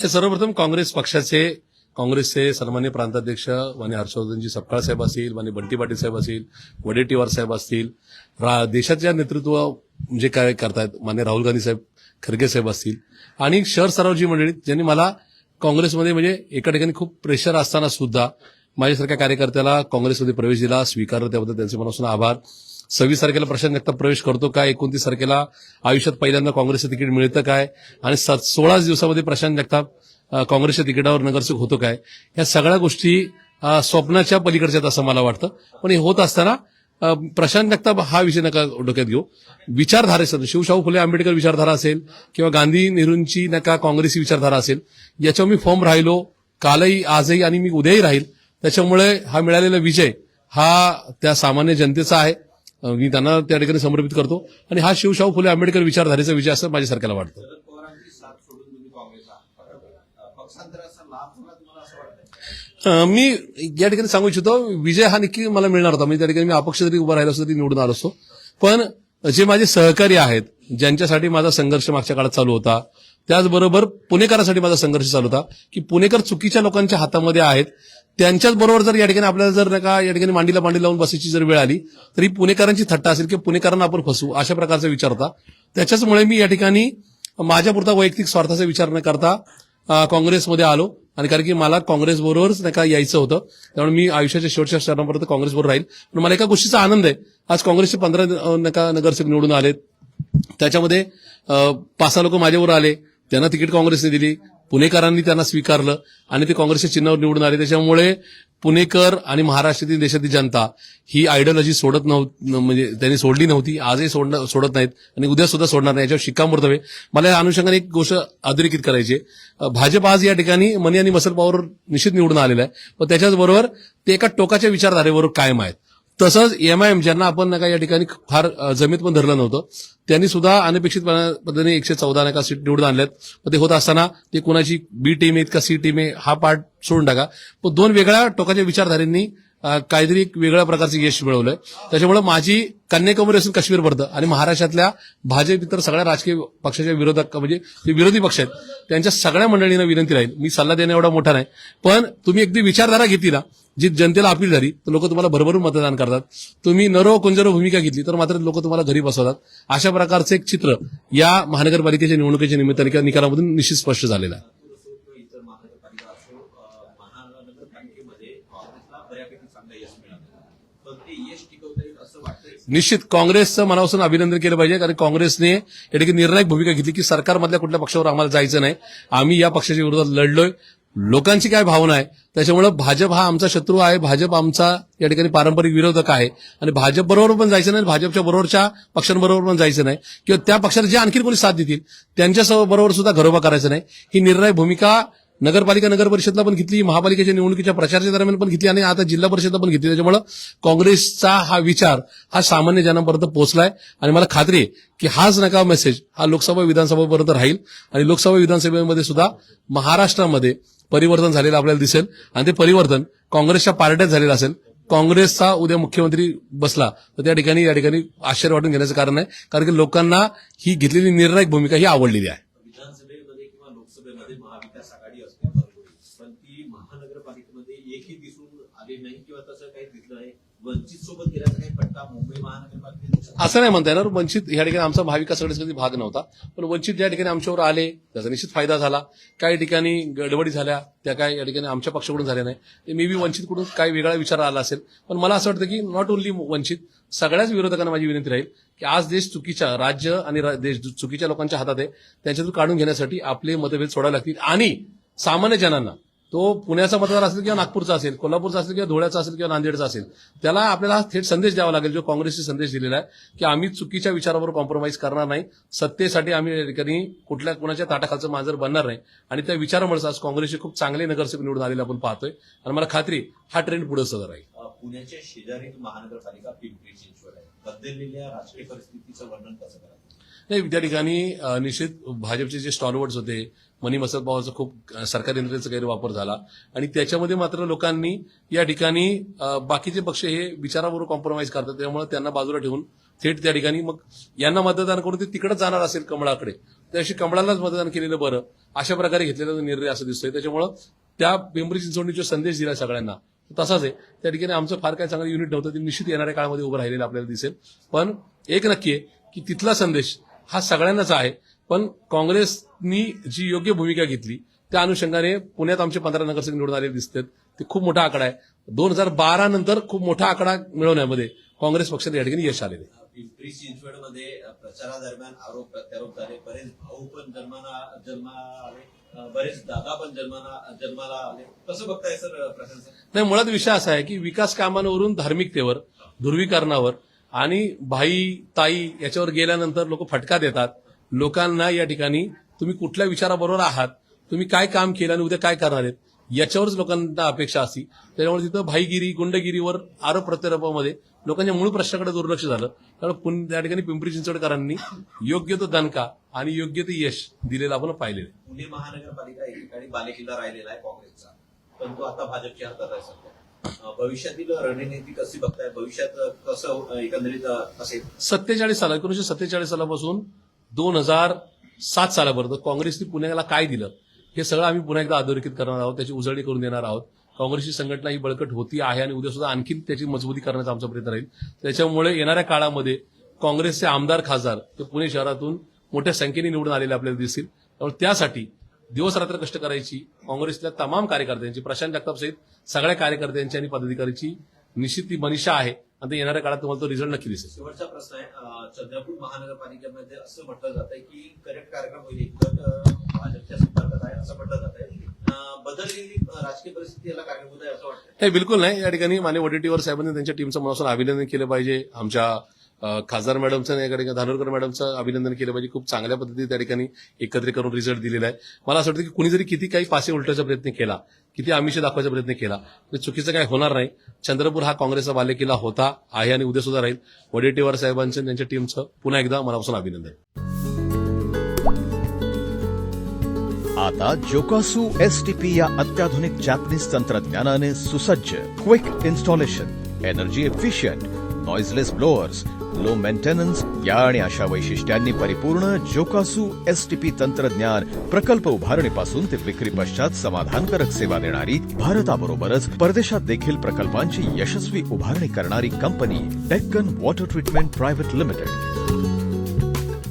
सर्वप्रथम काँग्रेसचे सन्मान्य प्रांताध्यक्ष माननीय हर्षवर्धनजी सपकाळ साहेब असतील, माननीय बंटी पाटील साहेब असतील, वडेट्टीवार साहेब असतील, देशाच्या नेतृत्व जे काय करतायत माननीय राहुल गांधी साहेब, खरगे साहेब असतील आणि शहर स्तरावरची मंडळी ज्यांनी मला काँग्रेसमध्ये म्हणजे एका ठिकाणी खूप प्रेशर असताना सुद्धा माझ्यासारख्या कार्यकर्त्याला काँग्रेसमध्ये प्रवेश दिला, स्वीकारलं, त्याबद्दल त्यांचे मनापासून आभार. 26 तारखेला प्रशांत जगताप प्रवेश करतो काय, 29 तारखेला आयुष्यात पहिल्यांदा काँग्रेसचं तिकीट मिळतं काय आणि 16 दिवसामध्ये प्रशांत जगताप काँग्रेसच्या तिकिटावर नगरसेवक होतो काय, या सगळ्या गोष्टी स्वप्नाच्या पलीकडच्या आहेत असं मला वाटतं. पण हे होत असताना प्रशांत जगताप हा विषय नका डोक्यात घेऊ. विचारधारेसह शिवशाहू फुले आंबेडकर विचारधारा असेल किंवा गांधी नेहरूंची नका काँग्रेसी विचारधारा असेल, याच्यावर मी फॉर्म राहिलो कालही आजही आणि मी उद्याही राहील. त्याच्यामुळे हा मिळालेला विजय हा त्या सामान्य जनतेचा आहे, मी त्यांना त्या ठिकाणी समर्पित करतो आणि हा शिवशाहू फुले आंबेडकर विचारधारेचा विजय असं माझ्यासारख्याला वाटतं. मी या ठिकाणी सांगू इच्छितो विजय हा नक्की मला मिळणार होता. म्हणजे त्या ठिकाणी मी अपक्ष जरी उभा राहिलो असतो तरी निवडून आलो असतो. पण जे माझे सहकारी आहेत, ज्यांच्यासाठी माझा संघर्ष मागच्या काळात चालू होता, त्याचबरोबर पुणेकरांसाठी माझा संघर्ष चालू होता की पुणेकर चुकीच्या लोकांच्या हातामध्ये आहेत, त्यांच्याच बरोबर जर या ठिकाणी आपल्याला जर नका या ठिकाणी मांडीला मांडी लावून बसायची जर वेळ आली तरी पुणेकरांची थट्टा असेल किंवा पुणेकरांना आपण फसवू अशा प्रकारचा विचार होता. त्याच्याचमुळे मी या ठिकाणी माझ्यापुरता वैयक्तिक स्वार्थाचा विचार न करता काँग्रेसमध्ये आलो आणि कारण की मला काँग्रेसबरोबरच नका यायचं होतं, त्यामुळे मी आयुष्याच्या शेवटच्या क्षणापर्यंत काँग्रेसबरोबर राहील. पण मला एका गोष्टीचा आनंद आहे, आज काँग्रेसचे 15 नगरसेवक निवडून आलेत, त्याच्यामध्ये 5-6 लोक माझ्याबरोबर आले, त्यांना तिकीट काँग्रेसने दिली, पुणेकरांनी त्यांना स्वीकारलं आणि ते काँग्रेसच्या चिन्हावर निवडून आले. त्याच्यामुळे पुणेकर आणि महाराष्ट्रातील देशातील जनता ही आयडियोलॉजी सोडत नव्हती, म्हणजे त्यांनी सोडली नव्हती, आजही सोडत नाहीत आणि उद्या सुद्धा सोडणार नाही, याच्यावर शिक्कामोर्तब आहे. मला या अनुषंगाने एक गोष्ट अधोरेखित करायची आहे. भाजप आज या ठिकाणी मनी आणि मसल पॉवर निश्चित निवडून आलेला आहे, पण त्याच्याचबरोबर ते एका टोकाच्या विचारधारेवर कायम आहेत. तसंच एमआयएम ज्यांना आपण नका या ठिकाणी फार जमीत पण धरलं नव्हतं, त्यांनी सुद्धा अनपेक्षित पद्धतीने 114 नका सीट निवडून आणल्यात. पण ते होत असताना ते कोणाची बी टीम आहे का सी टीम आहे हा पार्ट सोडून टाका, पण 2 वेगळ्या टोकाच्या विचारधारेंनी काहीतरी एक वेगळ्या प्रकारचं यश मिळवलंय. त्याच्यामुळे माझी कन्याकुमारी असून काश्मीर पर्यंत आणि महाराष्ट्रातल्या भाजप इतर सगळ्या राजकीय पक्षाच्या विरोधक म्हणजे जे विरोधी पक्ष आहेत त्यांच्या सगळ्या मंडळींना विनंती राहील, मी सल्ला देणं एवढा मोठा नाही, पण तुम्ही अगदी विचारधारा घेतली ना, जी जनतेला अपील झाली तर लोक तुम्हाला भरभरून मतदान करतात. तुम्ही नरो कुंजरो भूमिका घेतली तर मात्र लोक तुम्हाला घरी बसवतात. अशा प्रकारचं एक चित्र या महानगरपालिकेच्या निवडणुकीच्या निमित्ताने किंवा निकालामधून निश्चित स्पष्ट झालेलं आहे. निश्चित काँग्रेसचं मनापासून अभिनंदन केलं पाहिजे, कारण काँग्रेसने या ठिकाणी निर्णायक भूमिका घेतली की सरकारमधल्या कुठल्या पक्षावर आम्हाला जायचं नाही, आम्ही या पक्षाच्या विरोधात लढलोय. लोकांची काय भावना आहे, त्याच्यामुळे भाजप हा आमचा शत्रू आहे, भाजप आमचा या ठिकाणी पारंपरिक विरोधक आहे आणि भाजप बरोबर पण जायचं नाही, भाजपच्या बरोबरच्या पक्षांबरोबर पण जायचं नाही किंवा त्या पक्षाला जे आणखी कोणी साथ देतील त्यांच्या बरोबर सुद्धा घरोबा करायचं नाही. ही निर्णायक भूमिका नगरपालिका नगर परिषदला पण घेतली, महापालिकेच्या निवडणुकीच्या प्रचाराच्या दरम्यान पण घेतली आणि आता जिल्हा परिषदला पण घेतली. त्याच्यामुळे काँग्रेसचा हा विचार हा सामान्य जनांपर्यंत पोहोचलाय आणि मला खात्री आहे की हाच नका मेसेज हा लोकसभा विधानसभेपर्यंत राहील आणि लोकसभा विधानसभेमध्ये सुद्धा महाराष्ट्रामध्ये परिवर्तन झालेलं आपल्याला दिसेल आणि ते परिवर्तन काँग्रेसच्या पार्ट्यात झालेलं असेल. काँग्रेसचा उद्या मुख्यमंत्री बसला तर त्या ठिकाणी आश्चर्य वाटून घेण्याचं कारण नाही, कारण की लोकांना ही घेतलेली निर्णायक भूमिका ही आवडलेली आहे. विधानसभेमध्ये किंवा लोकसभेमध्ये महाविकास आघाडी असते पण ती महानगरपालिकेमध्ये एकही दिसून आली नाही किंवा तसं काही दिसलं नाही. वंचित सोबत गेल्याचा काही पट्टा मुंबई महानगरपालिकेत असं नाही म्हणता येणार. वंचित या ठिकाणी आमचा महाविकास आघाडीचा कधी भाग नव्हता, पण वंचित या ठिकाणी आमच्यावर आले त्याचा निश्चित फायदा झाला. काही ठिकाणी गडबडी झाल्या त्या काय या ठिकाणी आमच्या पक्षाकडून झाल्या नाही, ते मे बी वंचितकडून काही वेगळा विचार आला असेल. पण मला असं वाटतं की नॉट ओन्ली वंचित, सगळ्याच विरोधकांना माझी विनंती राहील की आज देश चुकीच्या राज्य आणि देश चुकीच्या लोकांच्या हातात आहे, त्यांच्यातून काढून घेण्यासाठी आपले मतभेद सोडावे लागतील आणि सामान्य जनांना, तो पुण्याचा मतदार असेल किंवा नागपूरचा असेल, कोल्हापूरचा असेल किंवा धुळ्याचा असेल किंवा नांदेडचा असेल, त्याला आपल्याला थेट संदेश द्यावा लागेल, जो काँग्रेसने संदेश दिलेला आहे की आम्ही चुकीच्या विचारावर कॉम्प्रोमाइज करणार नाही, सत्तेसाठी आम्ही या ठिकाणी कुठल्या कुणाच्या ताटाखालचं मांजर बनणार नाही आणि त्या विचारामुळे आज काँग्रेसचे खूप चांगले नगरसेवक निवडून आलेले आपण पाहतोय आणि मला खात्री हा ट्रेंड पुढे सगळं राहील. पुण्याच्या शेजारी महानगरपालिका पिंपरी चिंचवड आहे, बदललेल्या राजकीय परिस्थितीचं वर्णन कसं करायचं? नाही, त्या ठिकाणी निश्चित भाजपचे जे स्टॉलवर्ड्स होते, मनी मसल पॉवरचा खूप सरकारी यंत्रणेचा गैरवापर झाला आणि त्याच्यामध्ये मात्र लोकांनी या ठिकाणी बाकीचे पक्ष हे विचाराबरोबर कॉम्प्रोमाइज करतात, त्यामुळे त्यांना बाजूला ठेवून थेट त्या ठिकाणी मग यांना मतदान करून ते तिकडेच जाणार असेल कमळाकडे, त्याशी कमळालाच मतदान केलेलं बरं अशा प्रकारे घेतलेला निर्णय असं दिसतोय. त्याच्यामुळं त्या पिंपरी चिंचवडीचा संदेश दिला सगळ्यांना तसाच आहे. त्या ठिकाणी आमचं फार काय चांगलं युनिट नव्हतं, ते निश्चित येणाऱ्या काळामध्ये उभं राहिलेलं आपल्याला दिसेल. पण एक नक्की आहे की तिथला संदेश हा सगळ्यांनाच आहे. पण काँग्रेसनी जी योग्य भूमिका घेतली त्या अनुषंगाने पुण्यात आमचे 15 नगरसेवक निवडून आलेले दिसतात. ते खूप मोठा आकडा आहे. 2012 नंतर खूप मोठा आकडा मिळवण्यामध्ये काँग्रेस पक्षाला या ठिकाणी यश आलेलं आहे. पिंपरी चिंचवडमध्ये प्रचारादरम्यान आरोप प्रत्यारोप झाले. बरेच भाऊ पण जन्माला आले, बरेच दादा पण जन्माला आले. कसं बघताय सर प्रशासन? नाही, मुळात विषय असा आहे की विकास कामांवरून धार्मिकतेवर, ध्रुवीकरणावर आणि भाई ताई याच्यावर गेल्यानंतर लोक फटका देतात. लोकांना या ठिकाणी तुम्ही कुठल्या विचाराबरोबर आहात, तुम्ही काय काम केलं आणि उद्या काय करणार आहेत याच्यावरच लोकांना अपेक्षा असती. त्याच्यामुळे तिथं भाईगिरी, गुंडगिरीवर आरोप प्रत्यारोपामध्ये लोकांच्या मूळ प्रश्नाकडे दुर्लक्ष झालं. त्यामुळे त्या ठिकाणी पिंपरी चिंचवडकरांनी योग्य तो दणका आणि योग्य ते यश दिलेलं आपण पाहिलेलं आहे. पुणे महानगरपालिका एकेकाळी बालेकिल्ला राहिलेला आहे काँग्रेसचा, पण तो आता भाजपच्या हातात आहे सध्या. भविष्यातील रणनीती कशी बघताय? भविष्यात कसं एकंदरीत असेल? 1947 सालापासून 2007 सालापर्यंत काँग्रेसने पुण्याला काय दिलं हे सगळं आम्ही पुन्हा एकदा अधोरेखित करणार आहोत, त्याची उजळणी करून देणार आहोत. काँग्रेसची संघटना ही बळकट होती आहे आणि उद्या सुद्धा आणखी त्याची मजबूती करण्याचा आमचा प्रयत्न राहील. त्याच्यामुळे येणाऱ्या काळामध्ये काँग्रेसचे आमदार खासदार ते पुणे शहरातून मोठ्या संख्येने निवडून आलेले आपल्याला दिसतील. त्यामुळे त्यासाठी दिवस रात्र कष्ट करायची काँग्रेसच्या तमाम कार्यकर्त्यांची, प्रशांत जगताप सहित सगळ्या कार्यकर्त्यांची आणि पदाधिकाऱ्यांची निश्चित ती मनीषा आहे आणि ते येणाऱ्या काळात तुम्हाला तो रिझल्ट नक्की दिसेल. शेवटचा प्रश्न आहे. चंद्रपूर महानगरपालिकेमध्ये असं म्हटलं जात आहे की करेक्ट कार्यक्रम होईल, एक गट भाजपच्या संपर्कात आहे असं म्हटलं जात आहे. बदललेली राजकीय परिस्थिती याला कारणीभूत आहे असं वाटतं? हे बिलकुल नाही. या ठिकाणी माननीय वडेट्टीवार साहेबांनी त्यांच्या टीमचं मनापासून अभिनंदन केलं पाहिजे. आमच्या खासदार मॅडमचं या ठिकाणी धानोरकर मॅडमचं अभिनंदन केलं पाहिजे. खूप चांगल्या पद्धतीने त्या ठिकाणी एकत्रित करून रिझल्ट दिलेला आहे. मला असं वाटतं की कुणी जरी किती काही पासे उलटायचा प्रयत्न केला, किती आमिष दाखवायचा प्रयत्न केला तर चुकीचं काही होणार नाही. चंद्रपूर हा काँग्रेसचा बालेकिल्ला होता, आहे आणि उद्या सुद्धा राहील. वडेट्टीवार साहेबांचं त्यांच्या टीमचं पुन्हा एकदा मनापासून अभिनंदन. आता जोकासू एसटीपी या अत्याधुनिक जॅपनीज तंत्रज्ञानाने सुसज्ज, quick installation, energy efficient, noiseless blowers, low maintenance या आणि अशा वैशिष्ट्यांनी परिपूर्ण जोकासू एसटीपी तंत्रज्ञान प्रकल्प उभारणीपासून ते विक्री पश्चात समाधानकारक सेवा देणारी, भारताबरोबरच परदेशात देखील प्रकल्पांची यशस्वी उभारणी करणारी company Deccan water treatment private limited.